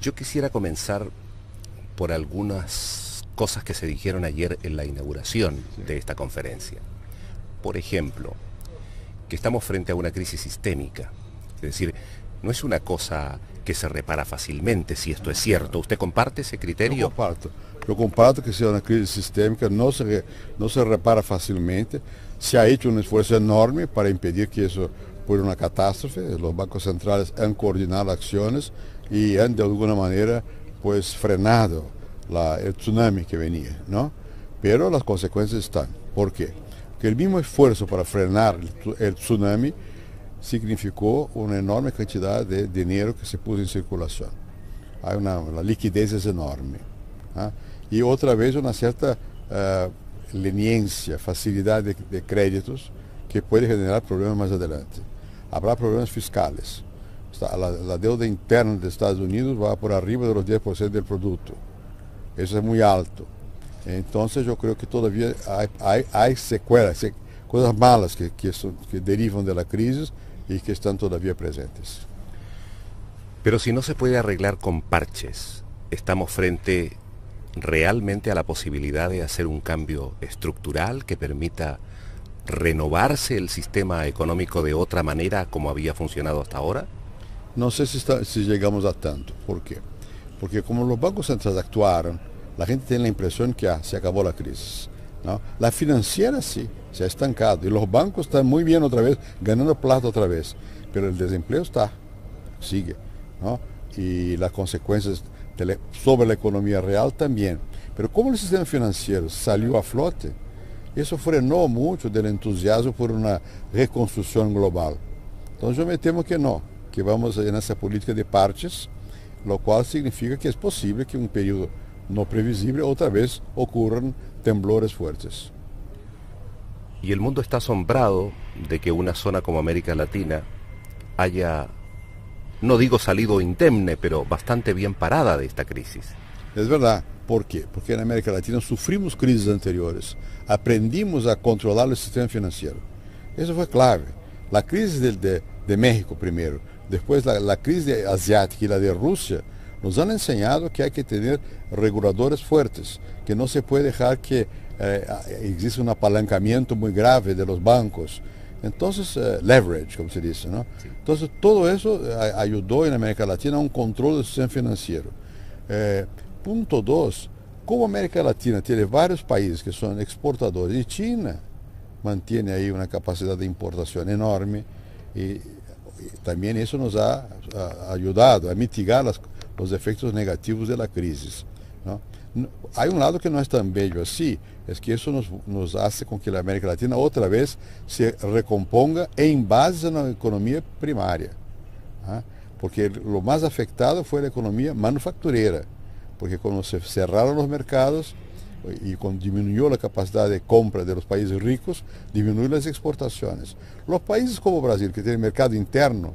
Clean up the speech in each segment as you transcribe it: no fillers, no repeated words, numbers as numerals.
Yo quisiera comenzar por algunas cosas que se dijeron ayer en la inauguración de esta conferencia. Por ejemplo, que estamos frente a una crisis sistémica. Es decir, no es una cosa que se repara fácilmente, si esto es cierto. ¿Usted comparte ese criterio? Eu comparto que se é uma crise sistêmica, não se repara facilmente. Se ha hecho um esforço enorme para impedir que isso fuera uma catástrofe. Os bancos centrais han coordinado ações e han de alguma maneira pues frenado el tsunami que venía, ¿no? Pero las consecuencias están. ¿Por qué? Porque el mismo esfuerzo para frenar el tsunami significó una enorme cantidad de dinero que se puso en circulación. La liquidez es enorme. ¿Ah? Y otra vez una cierta leniencia, facilidad de créditos que puede generar problemas más adelante. Habrá problemas fiscales. La deuda interna de Estados Unidos va por arriba de los 10% del producto. Eso es muy alto. Entonces yo creo que todavía hay secuelas, cosas malas que derivan de la crisis y que están todavía presentes. Pero si no se puede arreglar con parches, estamos frente realmente a la posibilidad de hacer un cambio estructural que permita renovarse el sistema económico de otra manera como había funcionado hasta ahora. No sé si llegamos a tanto. ¿Por qué? Porque como los bancos centrales actuaron, la gente tiene la impresión que se acabó la crisis, ¿no? La financiera sí, se ha estancado. Y los bancos están muy bien otra vez, ganando plata otra vez. Pero el desempleo sigue, ¿no? Y las consecuencias sobre la economía real también. Pero como el sistema financiero salió a flote, eso frenó mucho del entusiasmo por una reconstrucción global. Entonces yo me temo que no, que vamos en esa política de parches, lo cual significa que es posible que en un periodo no previsible otra vez ocurran temblores fuertes. Y el mundo está asombrado de que una zona como América Latina haya, no digo salido indemne, pero bastante bien parada de esta crisis. Es verdad. ¿Por qué? Porque en América Latina sufrimos crisis anteriores, aprendimos a controlar el sistema financiero. Eso fue clave. La crisis de México primero, después la crisis asiática y la de Rusia, nos han enseñado que hay que tener reguladores fuertes, que no se puede dejar que exista un apalancamiento muy grave de los bancos. Entonces, leverage, como se dice, ¿no? Sí. Entonces, todo eso ayudó en América Latina a un control del sistema financiero. Punto 2, como América Latina tiene varios países que son exportadores, y China mantiene ahí una capacidad de importación enorme, y también eso nos ha ayudado a mitigar los efectos negativos de la crisis, ¿no? Hay un lado que no es tan bello así, es que eso nos hace con que la América Latina otra vez se recomponga en base a una economía primaria, ¿ah? Porque lo más afectado fue la economía manufacturera, porque cuando se cerraron los mercados y cuando disminuyó la capacidad de compra de los países ricos, disminuyeron las exportaciones. Los países como Brasil, que tienen mercado interno,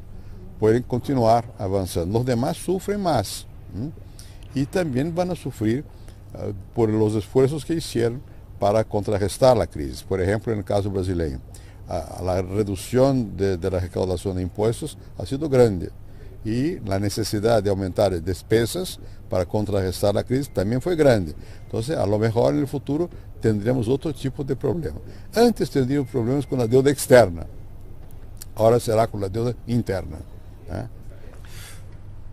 pueden continuar avanzando. Los demás sufren más. Y también van a sufrir por los esfuerzos que hicieron para contrarrestar la crisis. Por ejemplo, en el caso brasileño, la reducción de la recaudación de impuestos ha sido grande. Y la necesidad de aumentar despesas para contrarrestar la crisis también fue grande. Entonces, a lo mejor en el futuro tendremos otro tipo de problemas. Antes tendríamos problemas con la deuda externa, ahora será con la deuda interna.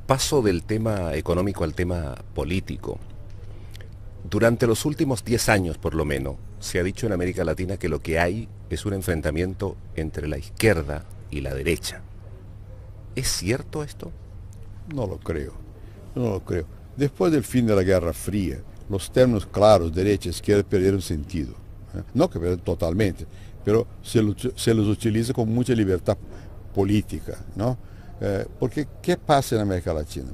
Paso del tema económico al tema político. Durante los últimos 10 años, por lo menos, se ha dicho en América Latina que lo que hay es un enfrentamiento entre la izquierda y la derecha. ¿Es cierto esto? No lo creo. Después del fin de la Guerra Fría, los términos claros, derecha e izquierda, perdieron sentido. No que perdieron totalmente, pero se los utiliza con mucha libertad política, ¿no? Porque, ¿qué pasa en América Latina?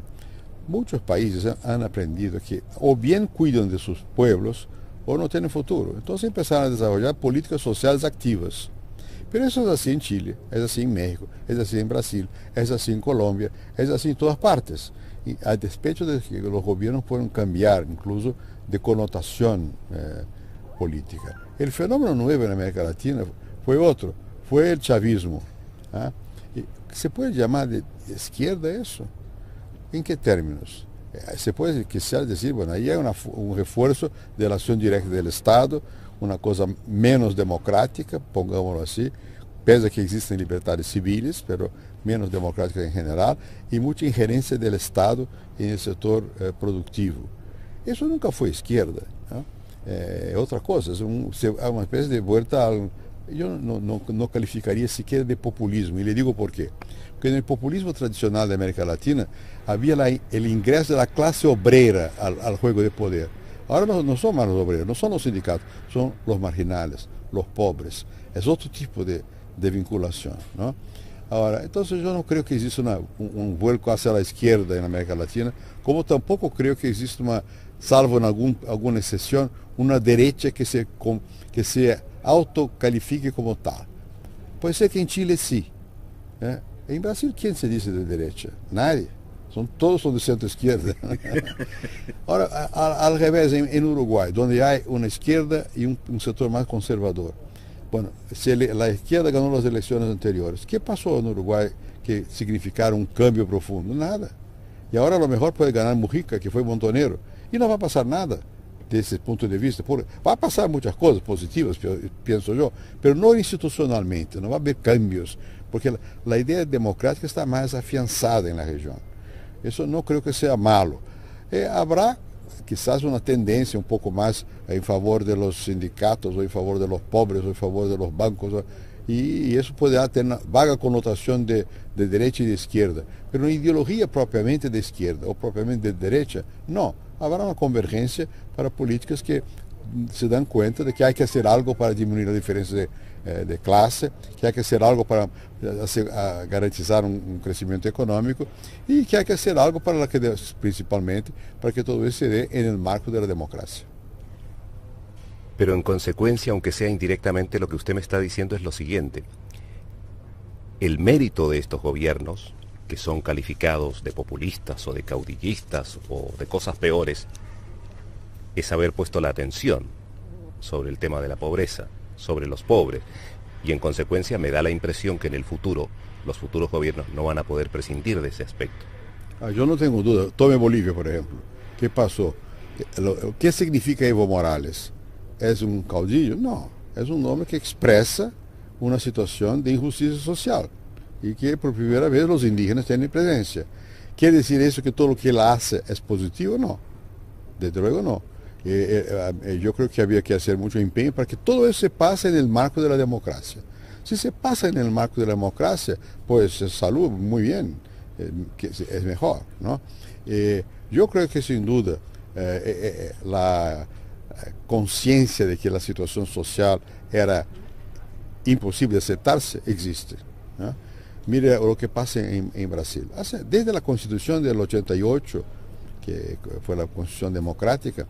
Muchos países han aprendido que o bien cuidan de sus pueblos o no tienen futuro. Entonces empezaron a desarrollar políticas sociales activas. Pero eso es así en Chile, es así en México, es así en Brasil, es así en Colombia, es así en todas partes. Y a despecho de que los gobiernos pueden cambiar incluso de connotación política. El fenómeno nuevo en América Latina fue otro, fue el chavismo. ¿Ah? ¿Se puede llamar de izquierda eso? ¿En qué términos? Se puede quizás decir, bueno, ahí hay un refuerzo de la acción directa del Estado, una cosa menos democrática, pongámoslo así, pese a que existen libertades civiles, pero menos democrática en general, y mucha injerencia del Estado en el sector productivo. Eso nunca fue izquierda, ¿no? Otra cosa, es una especie de vuelta al... Yo no calificaría siquiera de populismo, y le digo por qué. Porque en el populismo tradicional de América Latina había el ingreso de la clase obrera al juego de poder. Ahora no son más los obreros, no son los sindicatos, son los marginales, los pobres. Es otro tipo de vinculación, ¿no? Ahora, entonces yo no creo que exista un vuelco hacia la izquierda en América Latina, como tampoco creo que exista salvo en alguna excepción, una derecha que se autocalifique como tal. Puede ser que en Chile sí. En Brasil, ¿quién se dice de derecha? Nadie. Todos son de centro-izquierda. Ahora, al revés, en Uruguay, donde hay una izquierda y un sector más conservador. Bueno, la izquierda ganó las elecciones anteriores. ¿Qué pasó en Uruguay que significaron un cambio profundo? Nada. Y ahora a lo mejor puede ganar Mujica, que fue montonero. Y no va a pasar nada desde ese punto de vista. Va a pasar muchas cosas positivas, pienso yo, pero no institucionalmente, no va a haber cambios, porque la idea democrática está más afianzada en la región. Eso no creo que sea malo. Habrá quizás una tendencia un poco más en favor de los sindicatos, o en favor de los pobres, o en favor de los bancos, y eso puede tener una vaga connotación de derecha y de izquierda, pero una ideología propiamente de izquierda o propiamente de derecha, no. Habrá una convergencia para políticas que se dan cuenta de que hay que hacer algo para disminuir la diferencia de clase, que hay que hacer algo para garantizar un crecimiento económico y que hay que hacer algo principalmente para que todo eso se dé en el marco de la democracia. Pero en consecuencia, aunque sea indirectamente, lo que usted me está diciendo es lo siguiente. El mérito de estos gobiernos, que son calificados de populistas o de caudillistas o de cosas peores, es haber puesto la atención sobre el tema de la pobreza, sobre los pobres, y en consecuencia me da la impresión que en el futuro, los futuros gobiernos no van a poder prescindir de ese aspecto. Yo no tengo duda. Tome Bolivia, por ejemplo. ¿Qué pasó? ¿Qué significa Evo Morales? ¿Es un caudillo? No, es un hombre que expresa una situación de injusticia social y que por primera vez los indígenas tienen presencia. ¿Quiere decir eso que todo lo que él hace es positivo? No, desde luego no. Yo creo que había que hacer mucho empeño para que todo eso se pase en el marco de la democracia. Si se pasa en el marco de la democracia, pues salud, muy bien, que es mejor, ¿no? Yo creo que sin duda la conciencia de que la situación social era imposible de aceptarse existe, ¿no? Mire lo que pasa en Brasil. Desde la Constitución del 88, que fue la Constitución democrática,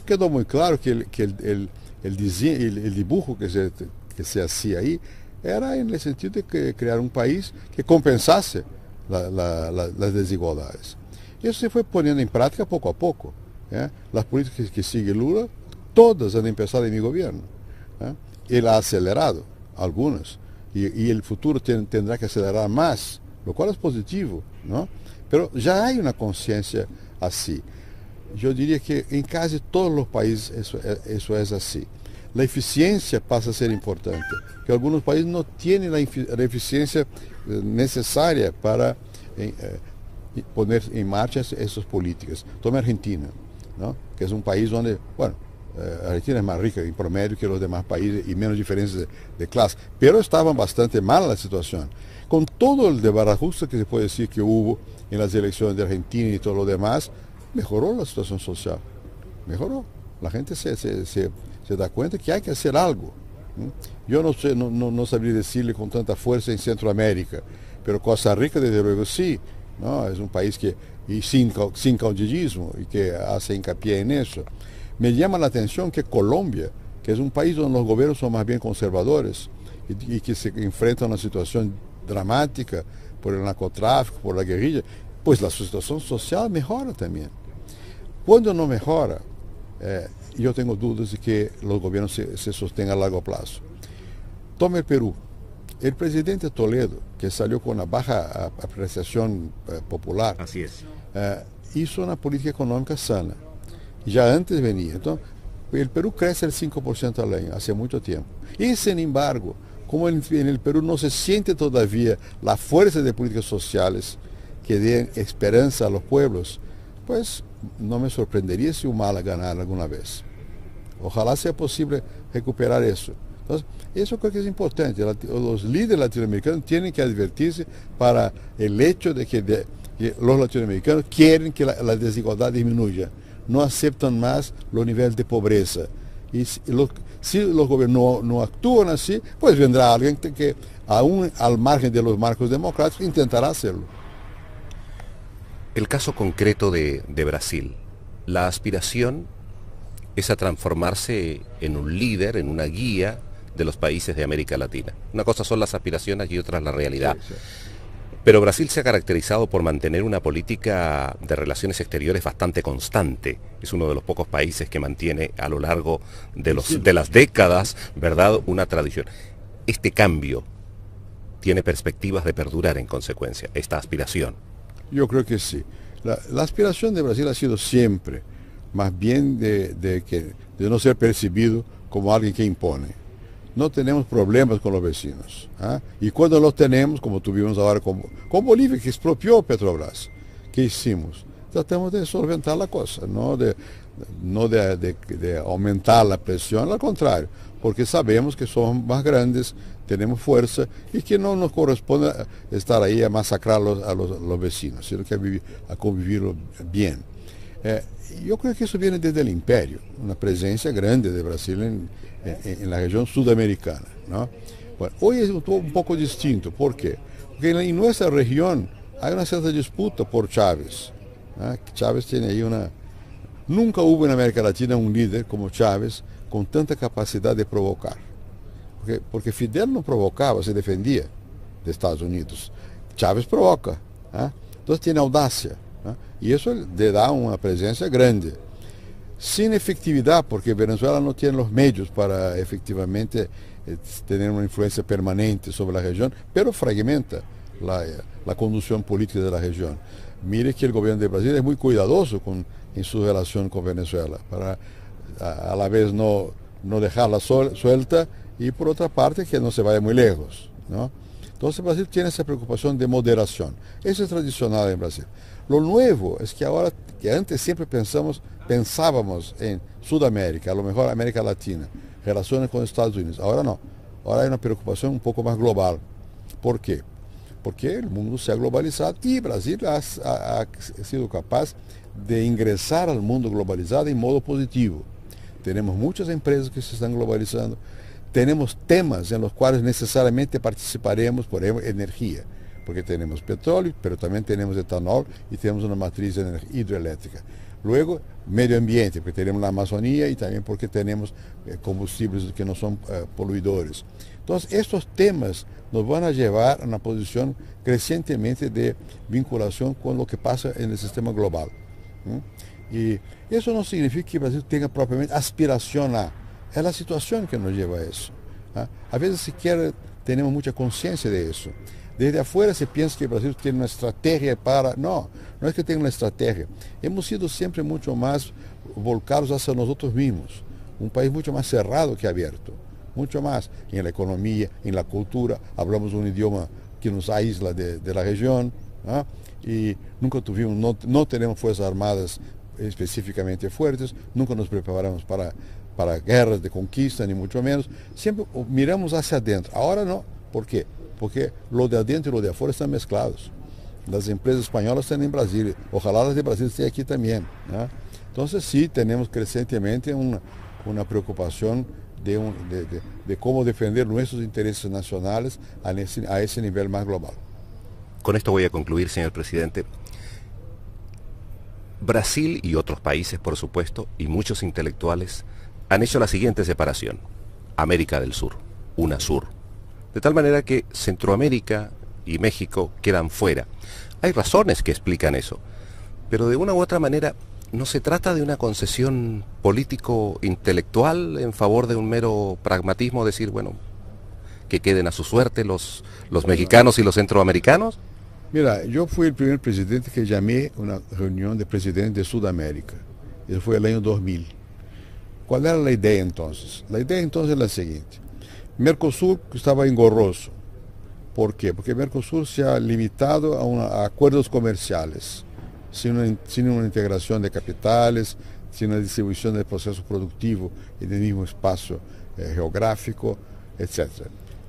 quedó muy claro que el dibujo que se hacía ahí era en el sentido de crear un país que compensase las desigualdades. Eso se fue poniendo en práctica poco a poco. Las políticas que sigue Lula, todas han empezado en mi gobierno. Él ha acelerado algunas y el futuro tendrá que acelerar más, lo cual es positivo, ¿no? Pero ya hay una conciencia así. Yo diría que en casi todos los países eso es así. La eficiencia pasa a ser importante, que algunos países no tienen la eficiencia necesaria para poner en marcha esas políticas. Tome Argentina, ¿no? Que es un país donde, bueno, Argentina es más rica en promedio que los demás países y menos diferencias de clase, pero estaba bastante mala la situación. Con todo el desbarajuste que se puede decir que hubo en las elecciones de Argentina y todo lo demás, mejoró la situación social, mejoró. La gente se da cuenta que hay que hacer algo. Yo no sabría decirle con tanta fuerza en Centroamérica, pero Costa Rica desde luego sí, ¿no? Es un país sin caudillismo y que hace hincapié en eso. Me llama la atención que Colombia, que es un país donde los gobiernos son más bien conservadores y que se enfrenta a una situación dramática por el narcotráfico, por la guerrilla, pues la situación social mejora también. Cuando no mejora, yo tengo dudas de que los gobiernos se sostengan a largo plazo. Tome el Perú. El presidente Toledo, que salió con una baja apreciación popular, así es, hizo una política económica sana. Ya antes venía. Entonces, el Perú crece el 5% al año, hace mucho tiempo. Y sin embargo, como en el Perú no se siente todavía la fuerza de políticas sociales que den esperanza a los pueblos, pues no me sorprendería si Humala ganara alguna vez. Ojalá sea posible recuperar eso. Entonces, eso creo que es importante. Los líderes latinoamericanos tienen que advertirse para el hecho de que los latinoamericanos quieren que la desigualdad disminuya. No aceptan más los niveles de pobreza. Y si los gobiernos no actúan así, pues vendrá alguien que aún al margen de los marcos democráticos intentará hacerlo. El caso concreto de Brasil, la aspiración es a transformarse en un líder, en una guía de los países de América Latina. Una cosa son las aspiraciones y otra la realidad. Sí, sí. Pero Brasil se ha caracterizado por mantener una política de relaciones exteriores bastante constante. Es uno de los pocos países que mantiene a lo largo de las décadas, ¿verdad?, una tradición. Este cambio tiene perspectivas de perdurar en consecuencia, esta aspiración. Yo creo que sí. La aspiración de Brasil ha sido siempre más bien de no ser percibido como alguien que impone. No tenemos problemas con los vecinos. ¿Ah? Y cuando los tenemos, como tuvimos ahora con Bolivia, que expropió Petrobras, ¿qué hicimos? Tratamos de solventar la cosa, no de aumentar la presión, al contrario, porque sabemos que somos más grandes, tenemos fuerza y que no nos corresponde estar ahí a masacrar a los vecinos, sino que a convivir bien. Yo creo que eso viene desde el imperio, una presencia grande de Brasil en la región sudamericana, ¿no? Bueno, hoy es un poco distinto. ¿Por qué? Porque en nuestra región hay una cierta disputa por Chávez. ¿No? Chávez tiene ahí Nunca hubo en América Latina un líder como Chávez con tanta capacidad de provocar. Porque Fidel no provocaba, se defendía de Estados Unidos. Chávez provoca. ¿No? Entonces tiene audacia. ¿No? Y eso le da una presencia grande. Sin efectividad, porque Venezuela no tiene los medios para efectivamente tener una influencia permanente sobre la región, pero fragmenta la conducción política de la región. Mire que el gobierno de Brasil es muy cuidadoso en su relación con Venezuela, para a la vez no dejarla suelta y por otra parte que no se vaya muy lejos, ¿no? Entonces Brasil tiene esa preocupación de moderación. Eso es tradicional en Brasil. Lo nuevo es que ahora, que antes siempre pensábamos en Sudamérica, a lo mejor América Latina, relaciones con Estados Unidos. Ahora no. Ahora hay una preocupación un poco más global. ¿Por qué? Porque el mundo se ha globalizado y Brasil ha sido capaz de ingresar al mundo globalizado en modo positivo. Tenemos muchas empresas que se están globalizando. Tenemos temas en los cuales necesariamente participaremos, por ejemplo, energía, porque tenemos petróleo, pero también tenemos etanol y tenemos una matriz hidroeléctrica. Luego, medio ambiente, porque tenemos la Amazonía y también porque tenemos combustibles que no son poluidores. Entonces, estos temas nos van a llevar a una posición crecientemente de vinculación con lo que pasa en el sistema global. Y eso no significa que Brasil tenga propiamente aspiración a... Es la situación que nos lleva a eso. ¿Ah? A veces siquiera tenemos mucha conciencia de eso. Desde afuera se piensa que Brasil tiene una estrategia para... No es que tenga una estrategia. Hemos sido siempre mucho más volcados hacia nosotros mismos. Un país mucho más cerrado que abierto. Mucho más en la economía, en la cultura. Hablamos un idioma que nos aísla de la región. ¿Ah? Y nunca tuvimos, no tenemos fuerzas armadas específicamente fuertes. Nunca nos preparamos para guerras de conquista, ni mucho menos. Siempre miramos hacia adentro. Ahora no. ¿Por qué? Porque lo de adentro y lo de afuera están mezclados. Las empresas españolas están en Brasil. Ojalá las de Brasil estén aquí también. ¿No? Entonces sí, tenemos crecientemente una preocupación de cómo defender nuestros intereses nacionales a ese nivel más global. Con esto voy a concluir, señor presidente. Brasil y otros países, por supuesto, y muchos intelectuales han hecho la siguiente separación. América del Sur, UNASUR. De tal manera que Centroamérica y México quedan fuera. Hay razones que explican eso, pero de una u otra manera no se trata de una concesión político-intelectual en favor de un mero pragmatismo, decir, bueno, que queden a su suerte los mexicanos y los centroamericanos. Mira, yo fui el primer presidente que llamé una reunión de presidentes de Sudamérica. Eso fue el año 2000. ¿Cuál era la idea entonces? La idea entonces es la siguiente. Mercosur estaba engorroso. ¿Por qué? Porque Mercosur se ha limitado a acuerdos comerciales, sin una integración de capitales, sin una distribución del proceso productivo en el mismo espacio geográfico, etc.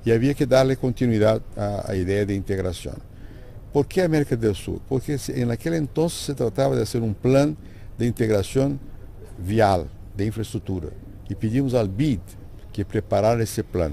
Y había que darle continuidad a la idea de integración. ¿Por qué América del Sur? Porque en aquel entonces se trataba de hacer un plan de integración vial, de infraestructura. Y pedimos al BID que preparara ese plan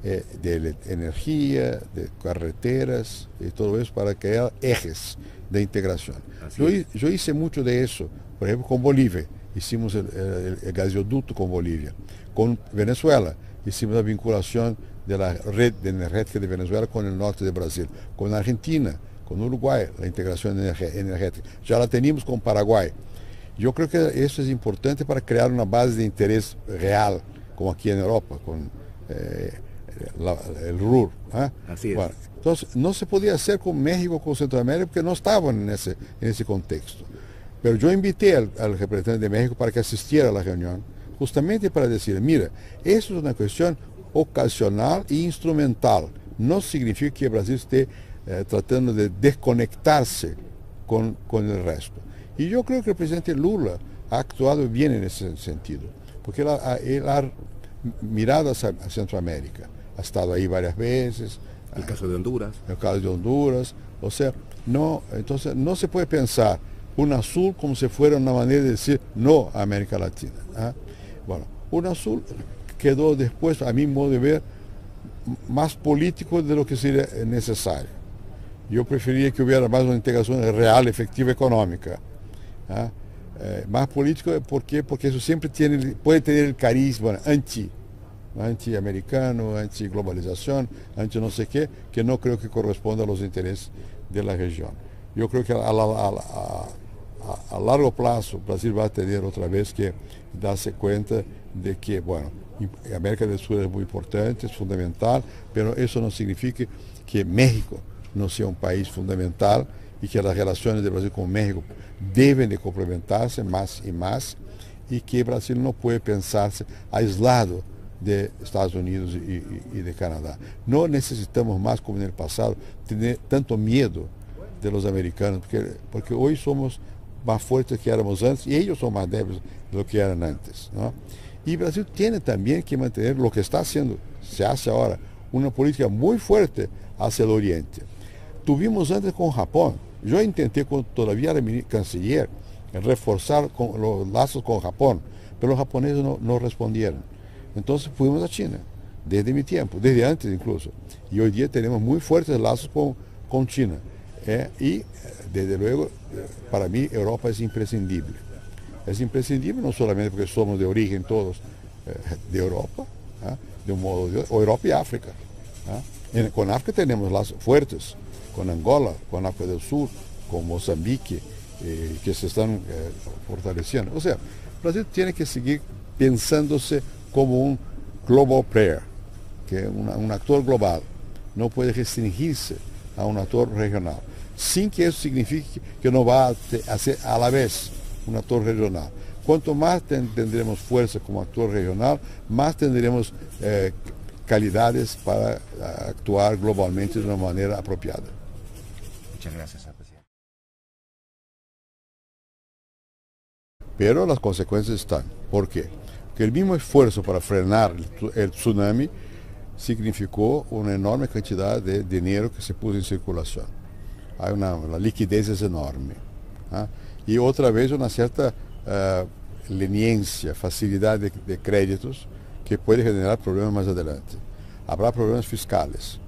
de energía, de carreteras y todo eso para crear ejes de integración. Yo hice mucho de eso, por ejemplo, con Bolivia. Hicimos el gasoducto con Bolivia. Con Venezuela hicimos la vinculación de la red energética de Venezuela con el norte de Brasil. Con Argentina, con Uruguay, la integración energética. Ya la teníamos con Paraguay. Yo creo que eso es importante para crear una base de interés real, como aquí en Europa, con el RUR. Así es. Bueno, entonces, no se podía hacer con México, con Centroamérica, porque no estaban en ese contexto. Pero yo invité al representante de México para que asistiera a la reunión, justamente para decir, mira, eso es una cuestión ocasional e instrumental. No significa que Brasil esté tratando de desconectarse con el resto. Y yo creo que el presidente Lula ha actuado bien en ese sentido, porque él ha mirado a Centroamérica, ha estado ahí varias veces. El caso de Honduras. El caso de Honduras. O sea, entonces no se puede pensar UNASUR como si fuera una manera de decir no a América Latina. Bueno, UNASUR quedó después, a mi modo de ver, más político de lo que sería necesario. Yo preferiría que hubiera más una integración real, efectiva, económica. Más político, ¿por qué? Porque eso siempre puede tener el cariz anti-americano, anti-globalización, anti no sé qué, que no creo que corresponda a los intereses de la región. Yo creo que a largo plazo Brasil va a tener otra vez que darse cuenta de que, bueno, América del Sur es muy importante, es fundamental, pero eso no significa que México no sea un país fundamental y que las relaciones de Brasil con México deben de complementarse más y más, y que Brasil no puede pensarse aislado de Estados Unidos y de Canadá. No necesitamos más, como en el pasado, tener tanto miedo de los americanos, porque hoy somos más fuertes que éramos antes y ellos son más débiles de lo que eran antes, ¿no? Y Brasil tiene también que mantener lo que está haciendo, se hace ahora, una política muy fuerte hacia el oriente. Tuvimos antes con Japón. Yo intenté, cuando todavía era canciller, reforzar los lazos con Japón, pero los japoneses no respondieron. Entonces fuimos a China, desde mi tiempo, desde antes incluso. Y hoy día tenemos muy fuertes lazos con China. Y desde luego, para mí, Europa es imprescindible. Es imprescindible no solamente porque somos de origen todos de Europa, de un modo o Europa y África. Con África tenemos lazos fuertes, con Angola, con África del Sur, con Mozambique, que se están fortaleciendo. O sea, Brasil tiene que seguir pensándose como un global player, que un actor global. No puede restringirse a un actor regional, sin que eso signifique que no va a ser a la vez un actor regional. Cuanto más tendremos fuerza como actor regional, más tendremos calidades para actuar globalmente de una manera apropiada. Muchas gracias, presidente. Pero las consecuencias están. ¿Por qué? Porque el mismo esfuerzo para frenar el tsunami significó una enorme cantidad de dinero que se puso en circulación. La liquidez es enorme. Y otra vez una cierta leniencia, facilidad de créditos que puede generar problemas más adelante. Habrá problemas fiscales.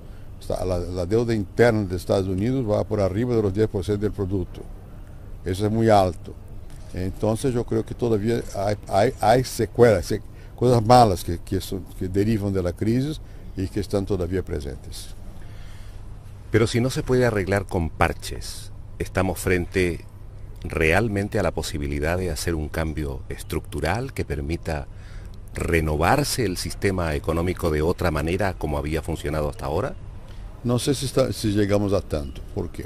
La deuda interna de Estados Unidos va por arriba de los 10% del producto. Eso es muy alto. Entonces yo creo que todavía hay secuelas, cosas malas que derivan de la crisis y que están todavía presentes. Pero si no se puede arreglar con parches, estamos frente realmente a la posibilidad de hacer un cambio estructural que permita renovarse el sistema económico de otra manera como había funcionado hasta ahora. No sé si llegamos a tanto. ¿Por qué?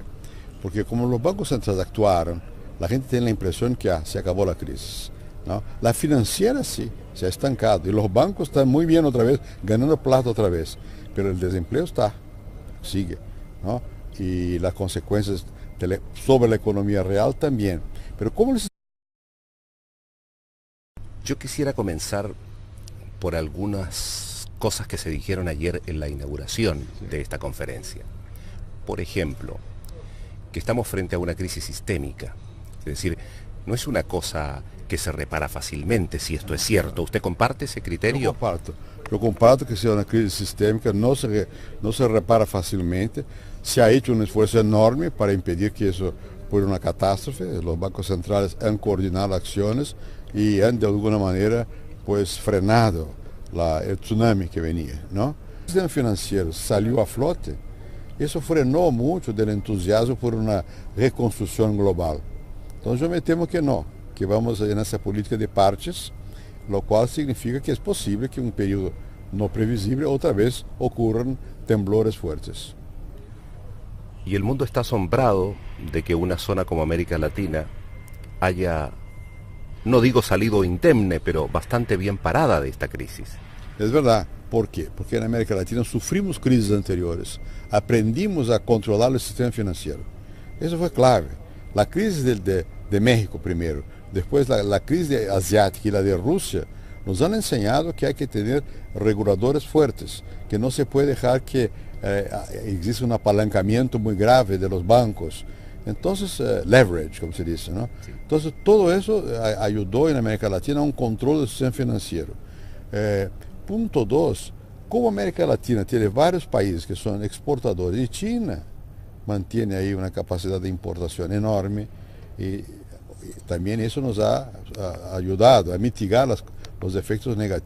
porque como los bancos centrales actuaron, la gente tiene la impresión que se acabó la crisis, ¿no? La financiera sí, se ha estancado y los bancos están muy bien otra vez, ganando plata otra vez, pero el desempleo sigue, ¿no? Y las consecuencias sobre la economía real también. Pero ¿cómo les... Yo quisiera comenzar por algunas cosas que se dijeron ayer en la inauguración de esta conferencia. Por ejemplo, que estamos frente a una crisis sistémica. Es decir, no es una cosa que se repara fácilmente, si esto es cierto. ¿Usted comparte ese criterio? Yo comparto que sea una crisis sistémica, no se repara fácilmente. Se ha hecho un esfuerzo enorme para impedir que eso fuera una catástrofe. Los bancos centrales han coordinado acciones y han de alguna manera pues frenado el tsunami que venía, ¿no? El sistema financiero salió a flote. Eso frenó mucho del entusiasmo por una reconstrucción global. Entonces yo me temo que no, que vamos en esa política de parches, lo cual significa que es posible que en un periodo no previsible otra vez ocurran temblores fuertes. Y el mundo está asombrado de que una zona como América Latina haya, no digo salido indemne, pero bastante bien parada de esta crisis. Es verdad. ¿Por qué? Porque en América Latina sufrimos crisis anteriores, aprendimos a controlar el sistema financiero. Eso fue clave. La crisis de México primero, después la crisis asiática y la de Rusia, nos han enseñado que hay que tener reguladores fuertes, que no se puede dejar que exista un apalancamiento muy grave de los bancos. Entonces, leverage, como se dice, ¿no? Sí. Entonces, todo eso ayudó en América Latina a un control del sistema financiero. Punto 2, como América Latina tiene varios países que son exportadores y China mantiene ahí una capacidad de importación enorme y también eso nos ha ayudado a mitigar los efectos negativos.